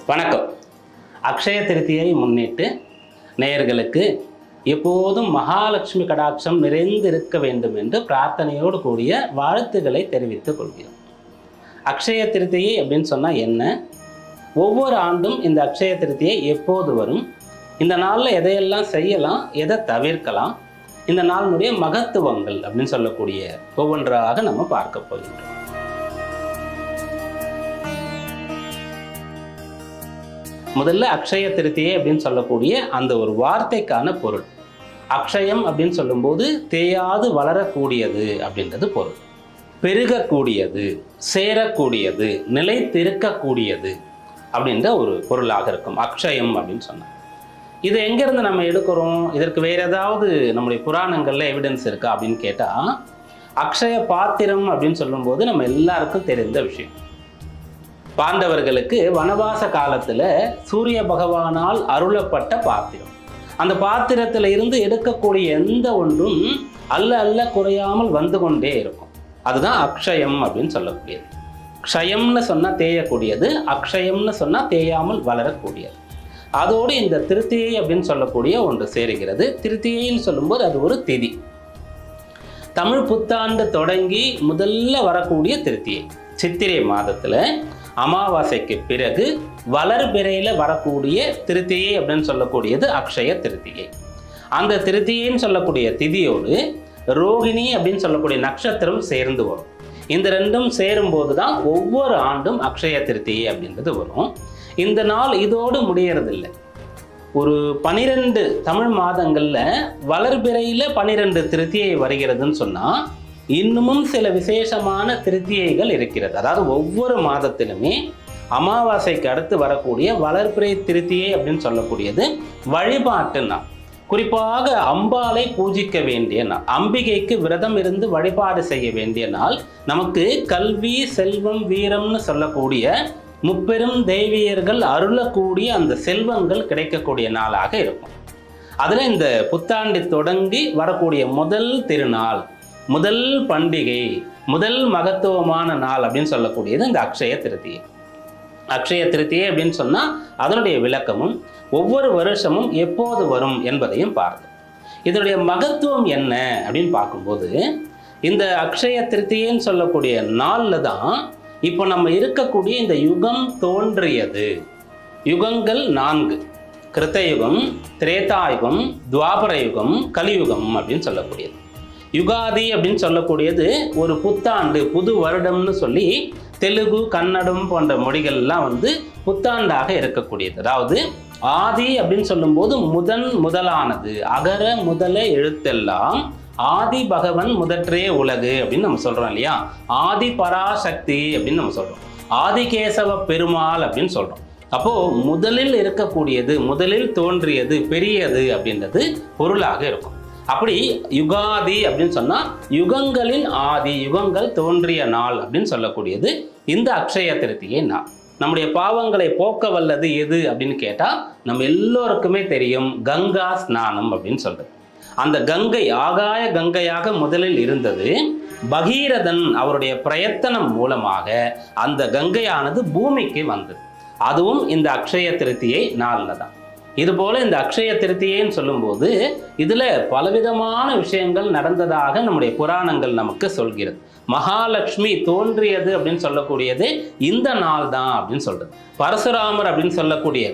வணக்கம். அக்ஷய திருத்தியை முன்னிட்டு நேயர்களுக்கு எப்போதும் மகாலட்சுமி கடாட்சம் நிறைந்து இருக்க வேண்டும் என்று பிரார்த்தனையோடு கூடிய வாழ்த்துக்களை தெரிவித்துக் கொள்கிறோம். அக்ஷய திருத்தியை அப்படின்னு சொன்னால் என்ன? ஒவ்வொரு ஆண்டும் இந்த அக்ஷய திருத்தியை எப்போது வரும்? இந்த நாளில் எதையெல்லாம் செய்யலாம், எதை தவிர்க்கலாம், இந்த நாளினுடைய மகத்துவங்கள் அப்படின்னு சொல்லக்கூடிய ஒவ்வொன்றாக நம்ம பார்க்க போகின்றோம். முதல்ல அக்ஷய திருத்தியை அப்படின்னு சொல்லக்கூடிய அந்த ஒரு வார்த்தைக்கான பொருள். அக்ஷயம் அப்படின்னு சொல்லும்போது தேயாது வளரக்கூடியது அப்படின்றது பொருள். பெருகக்கூடியது, சேரக்கூடியது, நிலைத்திருக்கக்கூடியது அப்படின்ற ஒரு பொருளாக இருக்கும் அக்ஷயம் அப்படின்னு சொன்னால். இது எங்கேருந்து நம்ம எடுக்கிறோம்? இதற்கு வேற ஏதாவது நம்முடைய புராணங்களில் எவிடன்ஸ் இருக்கா அப்படின்னு கேட்டால், அக்ஷய பாத்திரம் அப்படின்னு சொல்லும்போது நம்ம எல்லாருக்கும் தெரிந்த விஷயம். பாண்டவர்களுக்கு வனவாச காலத்தில் சூரிய பகவானால் அருளப்பட்ட பாத்திரம். அந்த பாத்திரத்தில் இருந்து எடுக்கக்கூடிய எந்த ஒன்றும் அல்ல குறையாமல் வந்து கொண்டே இருக்கும். அதுதான் அக்ஷயம் அப்படின்னு சொல்லக்கூடியது. க்ஷயம்னு சொன்னால் தேயக்கூடியது, அக்ஷயம்னு சொன்னால் தேயாமல் வளரக்கூடியது. அதோடு இந்த திருத்தியை அப்படின்னு சொல்லக்கூடிய ஒன்று சேருகிறது. திருத்தியைன்னு சொல்லும்போது அது ஒரு திதி. தமிழ் புத்தாண்டு தொடங்கி முதல்ல வரக்கூடிய திருத்தியை சித்திரை மாதத்தில் அமாவாசைக்கு பிறகு வளர்பிறையில் வரக்கூடிய திருத்தியை அப்படின்னு சொல்லக்கூடியது அக்ஷய திருத்தியை. அந்த திருத்தியைன்னு சொல்லக்கூடிய திதியோடு ரோகிணி அப்படின்னு சொல்லக்கூடிய நட்சத்திரம் சேர்ந்து வரும். இந்த ரெண்டும் சேரும்போது தான் ஒவ்வொரு ஆண்டும் அக்ஷய திருத்தியை அப்படின்றது வரும். இந்த நாள் இதோடு முடியறதில்லை. ஒரு 12 தமிழ் மாதங்களில் வளர்பிறையில் 12 திருத்தியை வருகிறதுன்னு சொன்னால் இன்னமும் சில விசேஷமான திருத்தியைகள் இருக்கிறது. அதாவது ஒவ்வொரு மாதத்திலுமே அமாவாசைக்கு அடுத்து வரக்கூடிய வளர்பிறை திருத்தியை அப்படின்னு சொல்லக்கூடியது வழிபாட்டு நாள். குறிப்பாக அம்பாளை பூஜிக்க வேண்டிய நாள், அம்பிகைக்கு விரதம் இருந்து வழிபாடு செய்ய வேண்டிய நாள். நமக்கு கல்வி, செல்வம், வீரம்னு சொல்லக்கூடிய முப்பெரும் தெய்வீகர்கள் அருளக்கூடிய அந்த செல்வங்கள் கிடைக்கக்கூடிய நாளாக இருக்கும். அதில் இந்த புத்தாண்டு தொடங்கி வரக்கூடிய முதல் திருநாள், முதல் பண்டிகை, முதல் மகத்துவமான நாள் அப்படின்னு சொல்லக்கூடியது இந்த அக்ஷய திருத்தியை. அக்ஷய திருத்தியை அப்படின்னு சொன்னால் அதனுடைய விளக்கமும் ஒவ்வொரு வருஷமும் எப்போது வரும் என்பதையும் பார்க்கும். இதனுடைய மகத்துவம் என்ன அப்படின்னு பார்க்கும்போது, இந்த அக்ஷய திருத்தியைன்னு சொல்லக்கூடிய நாளில் தான் இப்போ நம்ம இருக்கக்கூடிய இந்த யுகம் தோன்றியது. யுகங்கள் 4: கிருத்தயுகம், திரேதாயுகம், துவாபர யுகம், கலியுகம் அப்படின்னு சொல்லக்கூடியது. யுகாதி அப்படின்னு சொல்லக்கூடியது ஒரு புத்தாண்டு, புது வருடம்னு சொல்லி தெலுங்கு, கன்னடம் போன்ற மொழிகள்லாம் புத்தாண்டாக இருக்கக்கூடியது. அதாவது ஆதி அப்படின்னு சொல்லும்போது முதலானது, அகர முதல எழுத்தெல்லாம் ஆதி பகவன் முதற்றே உலகு அப்படின்னு நம்ம சொல்றோம் இல்லையா? ஆதி பராசக்தி அப்படின்னு நம்ம சொல்றோம். ஆதிகேசவ பெருமாள் அப்படின்னு சொல்றோம். அப்போ முதலில் இருக்கக்கூடியது, முதலில் தோன்றியது, பெரியது அப்படின்றது பொருளாக இருக்கும். அப்படி யுகாதி அப்படின்னு சொன்னா யுகங்களின் ஆதி, யுகங்கள் தோன்றிய நாள் அப்படின்னு சொல்லக்கூடியது இந்த அக்ஷய திருத்தியை நாள். நம்முடைய பாவங்களை போக்க வல்லது எது அப்படின்னு கேட்டா நம்ம எல்லோருக்குமே தெரியும், கங்கா ஸ்நானம் அப்படின்னு சொல்றது. அந்த கங்கை ஆகாய கங்கையாக முதலில் இருந்தது. பகீரதன் அவருடைய பிரயத்தனம் மூலமாக அந்த கங்கையானது பூமிக்கு வந்தது. அதுவும் இந்த அக்ஷய திருத்தியை நாளில் தான். இதுபோல இந்த அக்ஷய திருத்தியைன்னு சொல்லும்போது இதில் பலவிதமான விஷயங்கள் நடந்ததாக நம்முடைய புராணங்கள் நமக்கு சொல்கிறது. மகாலட்சுமி தோன்றியது அப்படின்னு சொல்லக்கூடியது இந்த நாள் தான் அப்படின்னு சொல்றது. பரசுராமர் அப்படின்னு சொல்லக்கூடிய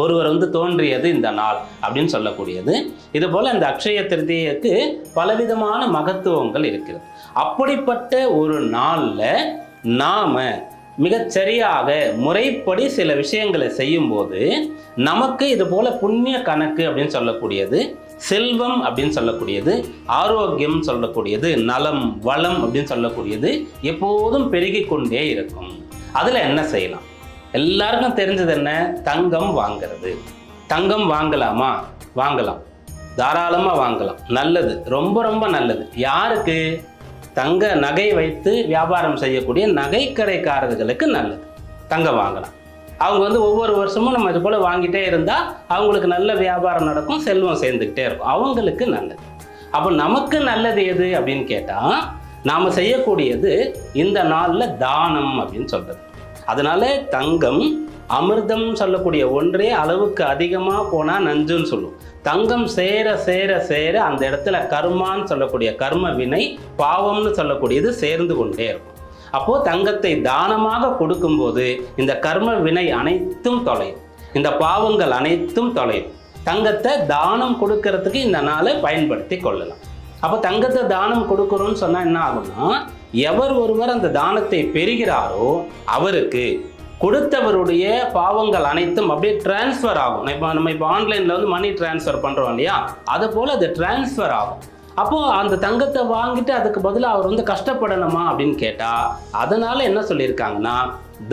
ஒருவர் தோன்றியது இந்த நாள் அப்படின்னு சொல்லக்கூடியது. இது போல இந்த அக்ஷய திருத்தியைக்கு பலவிதமான மகத்துவங்கள் இருக்கிறது. அப்படிப்பட்ட ஒரு நாளில் நாம மிகச்சரியாக முறைப்படி சில விஷயங்களை செய்யும்போது நமக்கு இது போல புண்ணிய கணக்கு அப்படின்னு சொல்லக்கூடியது, செல்வம் அப்படின்னு சொல்லக்கூடியது, ஆரோக்கியம் சொல்லக்கூடியது, நலம், வளம் அப்படின்னு சொல்லக்கூடியது எப்போதும் பெருகி கொண்டே இருக்கும். அதில் என்ன செய்யலாம்? எல்லாருக்கும் தெரிஞ்சது என்ன? தங்கம் வாங்கிறது. தங்கம் வாங்கலாமா? வாங்கலாம், தாராளமாக வாங்கலாம். நல்லது, ரொம்ப ரொம்ப நல்லது. யாருக்கு? தங்க நகை வைத்து வியாபாரம் செய்யக்கூடிய நகைக்கடைக்காரர்களுக்கு நல்லது. தங்கம் வாங்கலாம். அவங்க ஒவ்வொரு வருஷமும் நம்ம இது போல் வாங்கிட்டே இருந்தால் அவங்களுக்கு நல்ல வியாபாரம் நடக்கும், செல்வம் சேர்ந்துக்கிட்டே இருக்கும், அவங்களுக்கு நல்லது. அப்போ நமக்கு நல்லது எது அப்படின்னு கேட்டால் நாம் செய்யக்கூடியது இந்த நாளில் தானம் அப்படின்னு சொல்கிறது. அதனால தங்கம் அமிர்தம் சொல்லக்கூடிய ஒன்றே அளவுக்கு அதிகமாக போனால் நஞ்சுன்னு சொல்லும். தங்கம் சேர சேர சேர அந்த இடத்துல கர்மான்னு சொல்லக்கூடிய கர்ம வினை, பாவம்னு சொல்லக்கூடியது சேர்ந்து கொண்டே இருக்கும். அப்போது தங்கத்தை தானமாக கொடுக்கும்போது இந்த கர்ம வினை அனைத்தும் தொலையும், இந்த பாவங்கள் அனைத்தும் தொலையும். தங்கத்தை தானம் கொடுக்கறதுக்கு இந்த நாளை பயன்படுத்தி கொள்ளலாம். அப்போ தங்கத்தை தானம் கொடுக்குறோன்னு சொன்னால் என்ன ஆகும்னா, எவர் ஒருவர் அந்த தானத்தை பெறுகிறாரோ அவருக்கு கொடுத்தவருடைய பாவங்கள் அனைத்தும் அப்படியே டிரான்ஸ்ஃபர் ஆகும். நம்ம இப்போ ஆன்லைனில் வந்து மணி டிரான்ஸ்ஃபர் பண்ணுறோம் இல்லையா, அது போல் அது டிரான்ஸ்ஃபர் ஆகும். அப்போது அந்த தங்கத்தை வாங்கிட்டு அதுக்கு பதிலாக அவர் வந்து கஷ்டப்படணுமா அப்படின்னு கேட்டால், அதனால் என்ன சொல்லியிருக்காங்கன்னா,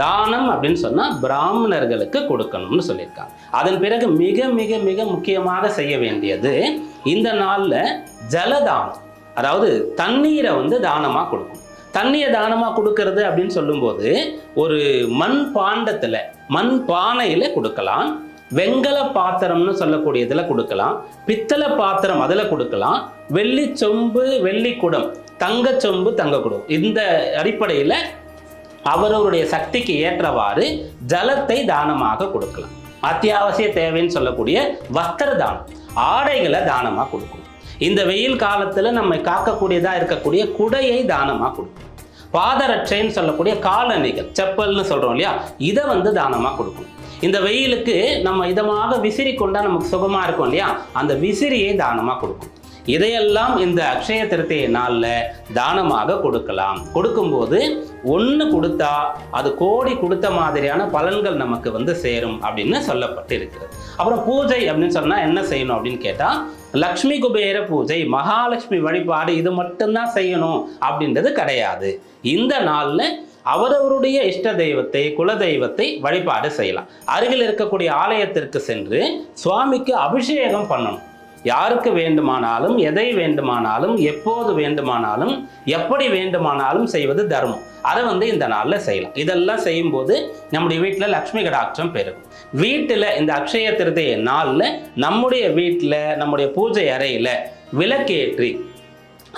தானம் அப்படின்னு சொன்னால் பிராமணர்களுக்கு கொடுக்கணும்னு சொல்லியிருக்காங்க. அதன் பிறகு மிக மிக மிக முக்கியமாக செய்ய வேண்டியது இந்த நாளில் ஜலதானம், அதாவது தண்ணீரை வந்து தானமாக கொடுக்கணும். தண்ணியை தானமாக கொடுக்கறது அப்படின்னு சொல்லும்போது ஒரு மண் பாண்டத்தில், மண் பானையில் கொடுக்கலாம், வெங்கல பாத்திரம்னு சொல்லக்கூடியதில் கொடுக்கலாம், பித்தளை பாத்திரம் அதில் கொடுக்கலாம், வெள்ளி சொம்பு வெள்ளி குடம், தங்க சொம்பு தங்க குடம். இந்த அடிப்படையில் அவரவருடைய சக்திக்கு ஏற்றவாறு ஜலத்தை தானமாக கொடுக்கலாம். அத்தியாவசிய தேவைன்னு சொல்லக்கூடிய வஸ்திர தானம், ஆடைகளை தானமாக கொடுக்கணும். இந்த வெயில் காலத்தில் நம்ம காக்கக்கூடியதாக இருக்கக்கூடிய குடையை தானமாக கொடுக்கணும். பாதரட்சைன்னு சொல்லக்கூடிய காலணிகள், செப்பல்னு சொல்கிறோம் இல்லையா, இதை வந்து தானமாக கொடுக்கணும். இந்த வெயிலுக்கு நம்ம இதமாக விசிறி கொண்டால் நமக்கு சுகமாக இருக்கும் இல்லையா, அந்த விசிறியை தானமாக கொடுக்கணும். இதையெல்லாம் இந்த அக்ஷய திருத்தியை நாளில் தானமாக கொடுக்கலாம். கொடுக்கும்போது ஒன்று கொடுத்தா அது கோடி கொடுத்த மாதிரியான பலன்கள் நமக்கு வந்து சேரும் அப்படின்னு சொல்லப்பட்டு இருக்கிறது. அப்புறம் பூஜை அப்படின்னு சொன்னால் என்ன செய்யணும் அப்படின்னு கேட்டால், லக்ஷ்மி குபேர பூஜை, மகாலட்சுமி வழிபாடு இது மட்டும்தான் செய்யணும் அப்படின்றது கிடையாது. இந்த நாளில் அவரவருடைய இஷ்ட தெய்வத்தை, குல தெய்வத்தை வழிபாடு செய்யலாம். அருகில் இருக்கக்கூடிய ஆலயத்திற்கு சென்று சுவாமிக்கு அபிஷேகம் பண்ணணும். யாருக்கு வேண்டுமானாலும், எதை வேண்டுமானாலும், எப்போது வேண்டுமானாலும், எப்படி வேண்டுமானாலும் செய்வது தர்மம். அதை வந்து இந்த நாளில் செய்யலாம். இதெல்லாம் செய்யும்போது நம்முடைய வீட்டில் லக்ஷ்மி கடாட்சம் பெருகும். வீட்டில் இந்த அக்ஷய திருத்தியை நாளில் நம்முடைய வீட்டில், நம்முடைய பூஜை அறையில் விளக்கேற்றி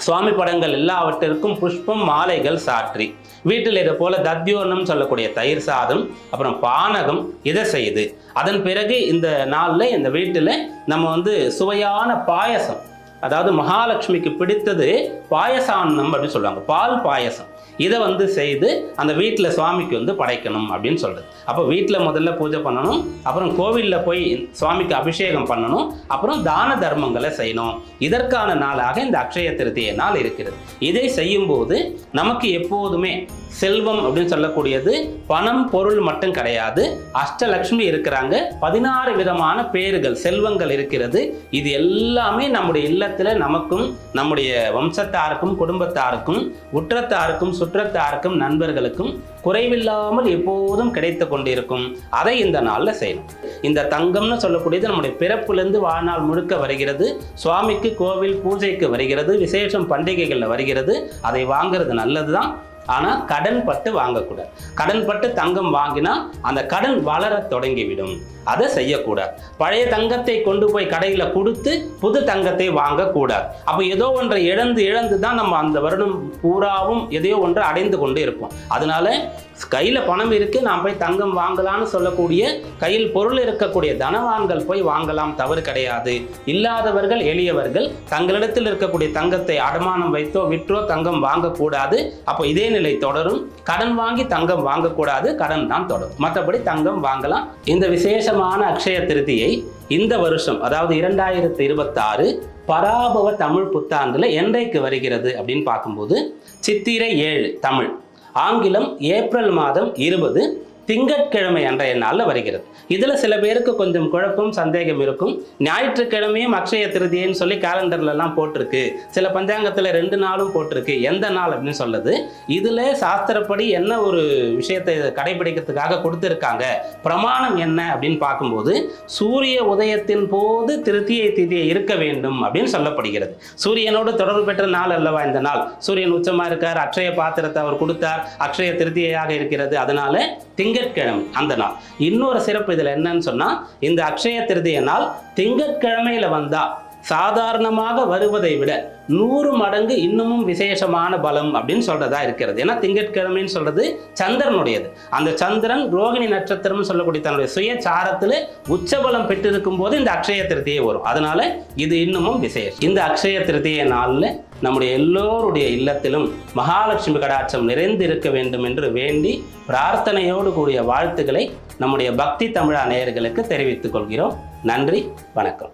சுவாமி படங்கள் எல்லாவற்றிற்கும் புஷ்பம் மாலைகள் சாற்றி, வீட்டில் இதை போல தத்யோனம் சொல்லக்கூடிய தயிர் சாதம், அப்புறம் பானகம் இதை செய்து, அதன் பிறகு இந்த நாளில் இந்த வீட்டில் நம்ம வந்து சுவையான பாயசம், அதாவது மகாலட்சுமிக்கு பிடித்தது பாயசான்னம் அப்படின்னு சொல்லுவாங்க, பால் பாயசம், இதை வந்து செய்து அந்த வீட்டில் சுவாமிக்கு வந்து படைக்கணும் அப்படின்னு சொல்கிறது. அப்போ வீட்டில் முதல்ல பூஜை பண்ணணும், அப்புறம் கோவிலில் போய் சுவாமிக்கு அபிஷேகம் பண்ணணும், அப்புறம் தான தர்மங்களை செய்யணும். இதற்கான நாளாக இந்த அக்ஷய திருத்தியை நாள் இருக்கிறது. இதை செய்யும்போது நமக்கு எப்போதுமே செல்வம் அப்படின்னு சொல்லக்கூடியது பணம் பொருள் மட்டும் கிடையாது, அஷ்டலக்ஷ்மி இருக்கிறாங்க, 16 விதமான பேர்கள் செல்வங்கள் இருக்கிறது. இது எல்லாமே நம்முடைய இல்லத்தில் நமக்கும், நம்முடைய வம்சத்தாருக்கும், குடும்பத்தாருக்கும், உற்றத்தாருக்கும், சுற்றத்தாருக்கும், நண்பர்களுக்கும் குறைவில்லாமல் எப்போதும் கிடைத்து கொண்டிருக்கும். அதை இந்த நாளில் செய்யணும். இந்த தங்கம்னு சொல்லக்கூடியது நம்முடைய பிறப்பிலிருந்து வாழ்நாள் முழுக்க வருகிறது. சுவாமிக்கு கோவில் பூஜைக்கு வருகிறது, விசேஷம் பண்டிகைகளில் வருகிறது. அதை வாங்கிறது நல்லது தான். ஆனால் கடன் பட்டு வாங்கக்கூடாது. கடன் பட்டு தங்கம் வாங்கினா அந்த கடன் வளர தொடங்கிவிடும். அதை செய்யக்கூடாது. பழைய தங்கத்தை கொண்டு போய் கடையில் கொடுத்து புது தங்கத்தை வாங்கக்கூடாது. அப்போ ஏதோ ஒன்றை இழந்து தான் நம்ம அந்த வருடம் பூராவும் எதையோ ஒன்றை அடைந்து கொண்டு இருப்போம். அதனால கையில் பணம் இருக்கு, நான் போய் தங்கம் வாங்கலாம்னு சொல்லக்கூடிய, கையில் பொருள் இருக்கக்கூடிய தனவான்கள் போய் வாங்கலாம், தவறு கிடையாது. இல்லாதவர்கள், எளியவர்கள் தங்களிடத்தில் இருக்கக்கூடிய தங்கத்தை அடமானம் வைத்தோ விற்றோ தங்கம் வாங்கக்கூடாது. அப்போ இதே நிலை தொடரும். கடன் வாங்கி தங்கம் வாங்கக்கூடாது, கடன் தான் தொடரும். மற்றபடி தங்கம் வாங்கலாம். இந்த விசேஷமான அக்ஷய திருத்தியை இந்த வருஷம், அதாவது 2026 பராபவ தமிழ் புத்தாண்டுல என்றைக்கு வருகிறது அப்படின்னு பார்க்கும்போது, சித்திரை 7 தமிழ், ஆங்கிலம் ஏப்ரல் மாதம் 20 திங்கட்கிழமை அன்றைய நாளில் வருகிறது. இதில் சில பேருக்கு கொஞ்சம் குழப்பம், சந்தேகம் இருக்கும். ஞாயிற்றுக்கிழமையும் அக்ஷய திருதியைன்னு சொல்லி கேலண்டர்லாம் போட்டிருக்கு, சில பஞ்சாங்கத்தில் 2 நாளும் போட்டிருக்கு, எந்த நாள் அப்படின்னு சொல்லுது. இதில் சாஸ்திரப்படி என்ன ஒரு விஷயத்தை கடைபிடிக்கிறதுக்காக கொடுத்துருக்காங்க, பிரமாணம் என்ன அப்படின்னு பார்க்கும்போது, சூரிய உதயத்தின் போது திருத்தியை திதியை இருக்க வேண்டும் அப்படின்னு சொல்லப்படுகிறது. சூரியனோடு தொடர்பு பெற்ற நாள் அல்லவா இந்த நாள். சூரியன் உச்சமாக இருக்கார், அக்ஷய பாத்திரத்தை அவர் கொடுத்தார், அக்ஷய திருத்தியாக இருக்கிறது. அதனால திங்கட்கிழமை அந்த நாள். இன்னொரு சிறப்பு இதில் என்னன்னு சொன்னால், இந்த அக்ஷய திருதிய நாள் திங்கட்கிழமையில் வந்தால் சாதாரணமாக வருவதை விட 100 மடங்கு இன்னமும் விசேஷமான பலம் அப்படின்னு சொல்றதா இருக்கிறது. ஏன்னா திங்கட்கிழமைன்னு சொல்றது சந்திரனுடையது. அந்த சந்திரன் ரோகிணி நட்சத்திரம் சொல்லக்கூடிய தன்னுடைய சுயசாரத்தில் உச்சபலம் பெற்றிருக்கும் போது இந்த அக்ஷய திருதியை வரும். அதனால இது இன்னமும் விசேஷம். இந்த அக்ஷய திருதியை நாளில் நம்முடைய எல்லோருடைய இல்லத்திலும் மகாலட்சுமி கடாட்சம் நிறைந்து இருக்க வேண்டும் என்று வேண்டி பிரார்த்தனையோடு கூடிய வாழ்த்துக்களை நம்முடைய பக்தி தமிழா நேயர்களுக்கு தெரிவித்துக் கொள்கிறோம். நன்றி, வணக்கம்.